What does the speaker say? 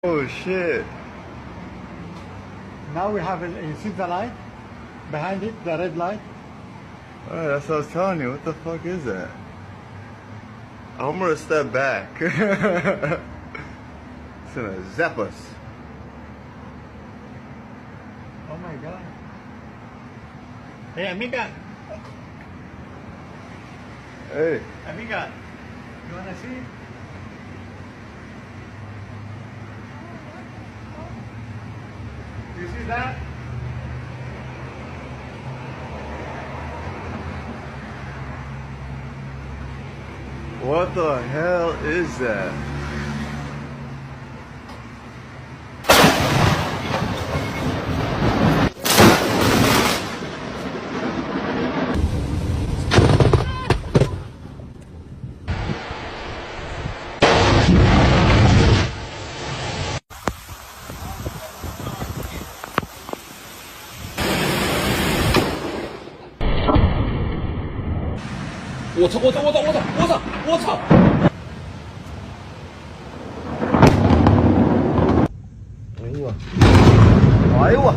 Oh shit. Now we have, you see the light? Behind it, the red light? Alright, that's what I was telling you. What the fuck is that? I'm gonna step back. It's gonna zap us. Oh my god. Hey, amiga. Hey. Amiga, you wanna see? You see that? What the hell is that?我操！我操！我操！我操！我操！我操！哎呦我！哎呦我！